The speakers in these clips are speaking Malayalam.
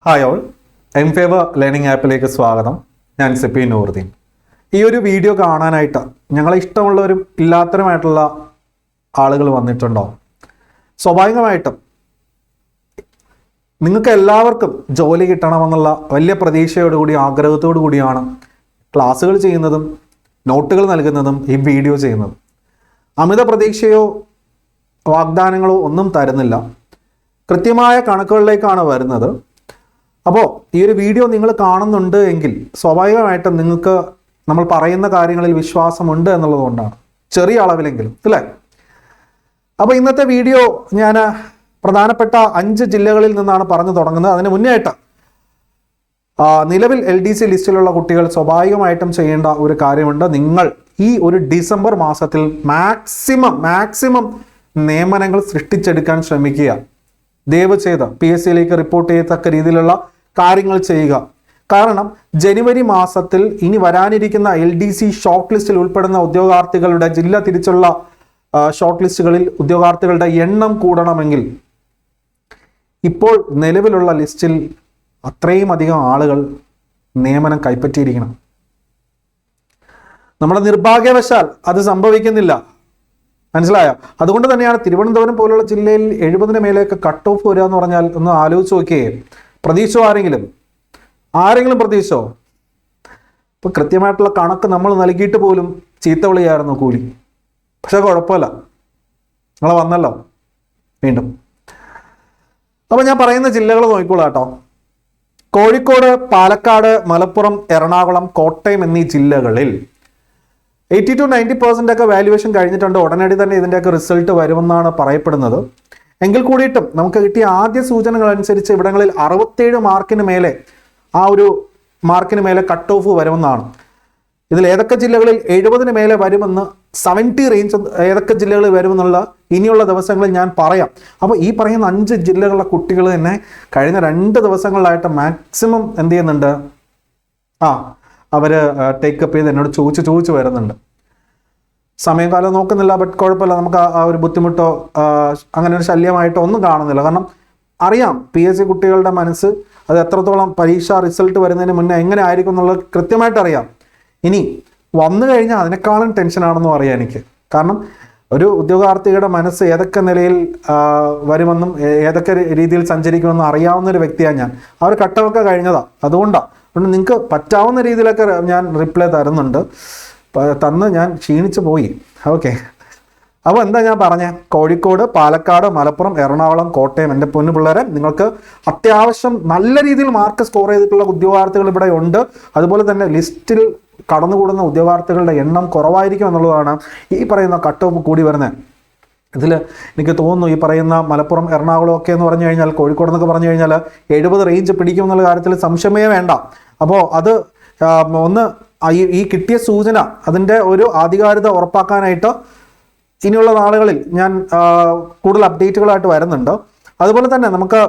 Hi all, M favour learning ആപ്പിലേക്ക് സ്വാഗതം. ഞാൻ സിപ്പി നൂറുദ്ദീൻ. ഈ ഒരു വീഡിയോ കാണാനായിട്ട് ഞങ്ങളെ ഇഷ്ടമുള്ളവരും ഇല്ലാത്തവരുമായിട്ടുള്ള ആളുകൾ വന്നിട്ടുണ്ടോ? സ്വാഭാവികമായിട്ടും നിങ്ങൾക്ക് എല്ലാവർക്കും ജോലി കിട്ടണമെന്നുള്ള വലിയ പ്രതീക്ഷയോടുകൂടി ആഗ്രഹത്തോടു കൂടിയാണ് ക്ലാസ്സുകൾ ചെയ്യുന്നതും നോട്ടുകൾ നൽകുന്നതും ഈ വീഡിയോ ചെയ്യുന്നതും. അമിത പ്രതീക്ഷയോ വാഗ്ദാനങ്ങളോ ഒന്നും തരുന്നില്ല, കൃത്യമായ കണക്കുകളിലേക്കാണ് വരുന്നത്. അപ്പോൾ ഈ ഒരു വീഡിയോ നിങ്ങൾ കാണുന്നുണ്ട് എങ്കിൽ സ്വാഭാവികമായിട്ടും നിങ്ങൾക്ക് നമ്മൾ പറയുന്ന കാര്യങ്ങളിൽ വിശ്വാസമുണ്ട് എന്നുള്ളതുകൊണ്ടാണ്, ചെറിയ അളവിലെങ്കിലും, അല്ലേ? അപ്പോൾ ഇന്നത്തെ വീഡിയോ ഞാൻ പ്രധാനപ്പെട്ട 5 ജില്ലകളിൽ നിന്നാണ് പറഞ്ഞു തുടങ്ങുന്നത്. അതിന് മുന്നേ ആയിട്ട് നിലവിൽ LDC ലിസ്റ്റിലുള്ള കുട്ടികൾ സ്വാഭാവികമായിട്ടും ചെയ്യേണ്ട ഒരു കാര്യമുണ്ട്. നിങ്ങൾ ഈ ഒരു ഡിസംബർ മാസത്തിൽ മാക്സിമം നിയമനങ്ങൾ സൃഷ്ടിച്ചെടുക്കാൻ ശ്രമിക്കുക. ദയവ് ചെയ്ത് PSCയിലേക്ക് റിപ്പോർട്ട് ചെയ്യത്തക്ക രീതിയിലുള്ള കാര്യങ്ങൾ ചെയ്യുക. കാരണം ജനുവരി മാസത്തിൽ ഇനി വരാനിരിക്കുന്ന LDC ഷോർട്ട് ലിസ്റ്റിൽ ഉൾപ്പെടുന്ന ഉദ്യോഗാർത്ഥികളുടെ ജില്ല തിരിച്ചുള്ള ഷോർട്ട് ലിസ്റ്റുകളിൽ ഉദ്യോഗാർത്ഥികളുടെ എണ്ണം കൂടണമെങ്കിൽ ഇപ്പോൾ നിലവിലുള്ള ലിസ്റ്റിൽ അത്രയും അധികം ആളുകൾ നിയമനം കൈപ്പറ്റിയിരിക്കണം. നമ്മുടെ നിർഭാഗ്യവശാൽ അത് സംഭവിക്കുന്നില്ല. മനസ്സിലായോ? അതുകൊണ്ട് തന്നെയാണ് തിരുവനന്തപുരം പോലുള്ള ജില്ലയിൽ 70-ന് മേലേക്ക് കട്ട് ഓഫ് വരിക എന്ന് പറഞ്ഞാൽ ഒന്ന് ആലോചിച്ച് നോക്കിയേ. പ്രതീക്ഷോ? ആരെങ്കിലും പ്രതീക്ഷോ? ഇപ്പൊ കൃത്യമായിട്ടുള്ള കണക്ക് നമ്മൾ നൽകിയിട്ട് പോലും ചീത്ത വിളിയായിരുന്നു കൂലി. പക്ഷെ കുഴപ്പമില്ല, നിങ്ങൾ വന്നല്ലോ വീണ്ടും. അപ്പൊ ഞാൻ പറയുന്ന ജില്ലകൾ നോക്കിക്കോളാം കേട്ടോ. കോഴിക്കോട്, പാലക്കാട്, മലപ്പുറം, എറണാകുളം, കോട്ടയം എന്നീ ജില്ലകളിൽ 80 to 90% ഒക്കെ വാല്യുവേഷൻ കഴിഞ്ഞിട്ടുണ്ട്. ഉടനടി തന്നെ ഇതിൻ്റെയൊക്കെ റിസൾട്ട് വരുമെന്നാണ് പറയപ്പെടുന്നത്. എങ്കിൽ കൂടിയിട്ടും നമുക്ക് കിട്ടിയ ആദ്യ സൂചനകൾ അനുസരിച്ച് ഇവിടങ്ങളിൽ 67 മാർക്കിന് മേലെ കട്ട് ഓഫ് വരുമെന്നാണ്. ഇതിൽ ഏതൊക്കെ ജില്ലകളിൽ 70-ന് മേലെ വരുമെന്ന്, 70 റേഞ്ച് ഏതൊക്കെ ജില്ലകളിൽ വരുമെന്നുള്ള ഇനിയുള്ള ദിവസങ്ങളിൽ ഞാൻ പറയാം. അപ്പോൾ ഈ പറയുന്ന 5 ജില്ലകളിലെ കുട്ടികൾ തന്നെ കഴിഞ്ഞ 2 ദിവസങ്ങളിലായിട്ട് മാക്സിമം എന്ത് ചെയ്യുന്നുണ്ട്, അവർ ടേക്കപ്പ് ചെയ്ത് എന്നോട് ചോദിച്ച് വരുന്നുണ്ട്. സമയം കാലം നോക്കുന്നില്ല, ബട്ട് കുഴപ്പമില്ല, നമുക്ക് ആ ഒരു ബുദ്ധിമുട്ടോ അങ്ങനെ ഒരു ശല്യമായിട്ടോ ഒന്നും കാണുന്നില്ല. കാരണം അറിയാം PSC കുട്ടികളുടെ മനസ്സ് അത് എത്രത്തോളം പരീക്ഷ റിസൾട്ട് വരുന്നതിന് മുന്നേ എങ്ങനെ ആയിരിക്കും എന്നുള്ളത് കൃത്യമായിട്ട് അറിയാം. ഇനി വന്നു കഴിഞ്ഞാൽ അതിനേക്കാളും ടെൻഷനാണെന്നും അറിയാം എനിക്ക്. കാരണം ഒരു ഉദ്യോഗാർത്ഥിയുടെ മനസ്സ് ഏതൊക്കെ നിലയിൽ വരുമെന്നും ഏതൊക്കെ രീതിയിൽ സഞ്ചരിക്കുമെന്നും അറിയാവുന്ന ഒരു വ്യക്തിയാണ് ഞാൻ. ആ ഒരു ഘട്ടമൊക്കെ കഴിഞ്ഞതാണ്. അതുകൊണ്ട് നിങ്ങൾക്ക് പറ്റാവുന്ന രീതിയിലൊക്കെ ഞാൻ റിപ്ലൈ തരുന്നുണ്ട്. തന്ന് ഞാൻ ക്ഷീണിച്ചു പോയി. ഓക്കെ, അപ്പോൾ എന്താ ഞാൻ പറഞ്ഞേ? കോഴിക്കോട്, പാലക്കാട്, മലപ്പുറം, എറണാകുളം, കോട്ടയം, എൻ്റെ പൊന്നു പിള്ളേരെ, നിങ്ങൾക്ക് അത്യാവശ്യം നല്ല രീതിയിൽ മാർക്ക് സ്കോർ ചെയ്തിട്ടുള്ള ഉദ്യോഗാർത്ഥികൾ ഇവിടെ ഉണ്ട്. അതുപോലെ തന്നെ ലിസ്റ്റിൽ കടന്നുകൂടുന്ന ഉദ്യോഗാർത്ഥികളുടെ എണ്ണം കുറവായിരിക്കും എന്നുള്ളതാണ് ഈ പറയുന്ന കട്ട് ഓഫ് കൂടി വരുന്നത്. ഇതിൽ എനിക്ക് തോന്നുന്നു ഈ പറയുന്ന മലപ്പുറം, എറണാകുളം ഒക്കെ എന്ന് പറഞ്ഞു കഴിഞ്ഞാൽ, കോഴിക്കോട് എന്നൊക്കെ പറഞ്ഞു കഴിഞ്ഞാൽ 70 റേഞ്ച് പിടിക്കും എന്നുള്ള കാര്യത്തിൽ സംശയമേ വേണ്ട. അപ്പോൾ അത് ഒന്ന് ഈ കിട്ടിയ സൂചന, അതിൻ്റെ ഒരു ആധികാരികത ഉറപ്പാക്കാനായിട്ട് ഇനിയുള്ള നാളുകളിൽ ഞാൻ കൂടുതൽ അപ്ഡേറ്റുകളായിട്ട് വരുന്നുണ്ട്. അതുപോലെ തന്നെ നമുക്ക്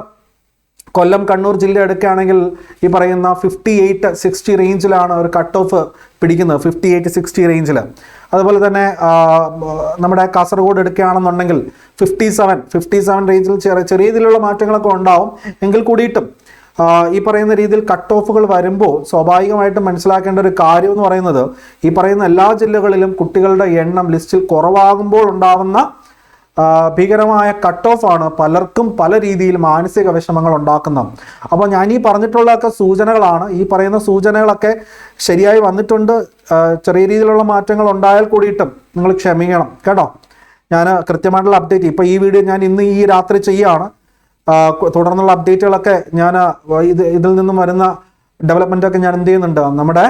കൊല്ലം, കണ്ണൂർ ജില്ല എടുക്കുകയാണെങ്കിൽ ഈ പറയുന്ന 58-60 റേഞ്ചിലാണ് ഒരു കട്ട് ഓഫ് പിടിക്കുന്നത്, 58-60 റേഞ്ചിൽ. അതുപോലെ തന്നെ നമ്മുടെ കാസർഗോഡ് എടുക്കുകയാണെന്നുണ്ടെങ്കിൽ 57 റേഞ്ചിൽ ചെറിയ രീതിയിലുള്ള മാറ്റങ്ങളൊക്കെ ഉണ്ടാവും. എങ്കിൽ കൂടിയിട്ടും ഈ പറയുന്ന രീതിയിൽ കട്ട് ഓഫുകൾ വരുമ്പോൾ സ്വാഭാവികമായിട്ടും മനസ്സിലാക്കേണ്ട ഒരു കാര്യം എന്ന് പറയുന്നത്, ഈ പറയുന്ന എല്ലാ ജില്ലകളിലും കുട്ടികളുടെ എണ്ണം ലിസ്റ്റിൽ കുറവാകുമ്പോൾ ഉണ്ടാവുന്ന ഭീകരമായ കട്ട് ഓഫാണ് പലർക്കും പല രീതിയിൽ മാനസിക വിഷമങ്ങൾ ഉണ്ടാക്കുന്നത്. അപ്പോൾ ഞാൻ ഈ പറഞ്ഞിട്ടുള്ളതൊക്കെ സൂചനകളാണ്. ഈ പറയുന്ന സൂചനകളൊക്കെ ശരിയായി വന്നിട്ടുണ്ട്. ചെറിയ രീതിയിലുള്ള മാറ്റങ്ങൾ ഉണ്ടായാൽ കൂടിയിട്ടും നിങ്ങൾ ക്ഷമിക്കണം കേട്ടോ. ഞാൻ കൃത്യമായിട്ടുള്ള അപ്ഡേറ്റ് ഇപ്പോൾ ഈ വീഡിയോ ഞാൻ ഇന്ന് ഈ രാത്രി ചെയ്യുകയാണ്. തുടർന്നുള്ള അപ്ഡേറ്റുകളൊക്കെ ഞാൻ ഇതിൽ നിന്നും വരുന്ന ഡെവലപ്മെൻറ്റൊക്കെ ഞാൻ എന്ത് ചെയ്യുന്നുണ്ട്, നമ്മുടെ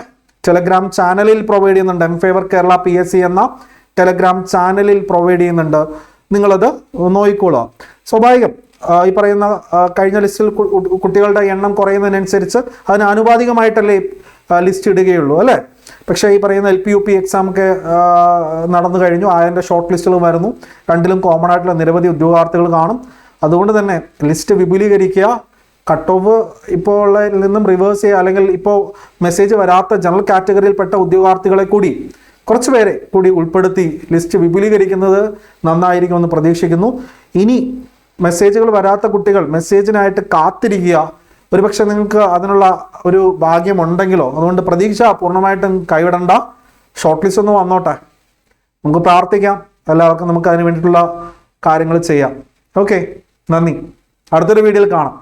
ടെലഗ്രാം ചാനലിൽ പ്രൊവൈഡ് ചെയ്യുന്നുണ്ട്. എം ഫേവർ കേരള PSC എന്ന ടെലഗ്രാം ചാനലിൽ പ്രൊവൈഡ് ചെയ്യുന്നുണ്ട്. നിങ്ങളത് നോക്കിക്കോളുക. സ്വാഭാവികം ഈ പറയുന്ന കഴിഞ്ഞ ലിസ്റ്റിൽ കുട്ടികളുടെ എണ്ണം കുറയുന്നതിനനുസരിച്ച് അതിന് ആനുപാതികമായിട്ടല്ലേ ലിസ്റ്റ് ഇടുകയുള്ളൂ, അല്ലേ? പക്ഷേ ഈ പറയുന്ന LP UP എക്സാം ഒക്കെ നടന്നു കഴിഞ്ഞു. അതിൻ്റെ ഷോർട്ട് ലിസ്റ്റുകൾ വരുന്നു. രണ്ടിലും കോമൺ ആയിട്ടുള്ള നിരവധി ഉദ്യോഗാർത്ഥികൾ കാണും. അതുകൊണ്ട് തന്നെ ലിസ്റ്റ് വിപുലീകരിക്കുക. കട്ട് ഓഫ് ഇപ്പോൾ ഉള്ളതിൽ നിന്നും റിവേഴ്സ് ചെയ്യുക, അല്ലെങ്കിൽ ഇപ്പോൾ മെസ്സേജ് വരാത്ത ജനറൽ കാറ്റഗറിയിൽപ്പെട്ട ഉദ്യോഗാർത്ഥികളെ കൂടി കുറച്ച് പേരെ കൂടി ഉൾപ്പെടുത്തി ലിസ്റ്റ് വിപുലീകരിക്കുന്നത് നന്നായിരിക്കുമെന്ന് പ്രതീക്ഷിക്കുന്നു. ഇനി മെസ്സേജുകൾ വരാത്ത കുട്ടികൾ മെസ്സേജിനായിട്ട് കാത്തിരിക്കുക. ഒരുപക്ഷെ നിങ്ങൾക്ക് അതിനുള്ള ഒരു ഭാഗ്യമുണ്ടെങ്കിലോ. അതുകൊണ്ട് പ്രതീക്ഷ പൂർണ്ണമായിട്ടും കൈവിടണ്ട. ഷോർട്ട് ലിസ്റ്റ് ഒന്ന് വന്നോട്ടെ, നമുക്ക് പ്രാർത്ഥിക്കാം, എല്ലാവർക്കും നമുക്ക് അതിന് വേണ്ടിയിട്ടുള്ള കാര്യങ്ങൾ ചെയ്യാം. ഓക്കെ, നന്ദി. അടുത്തൊരു വീഡിയോയിൽ കാണാം.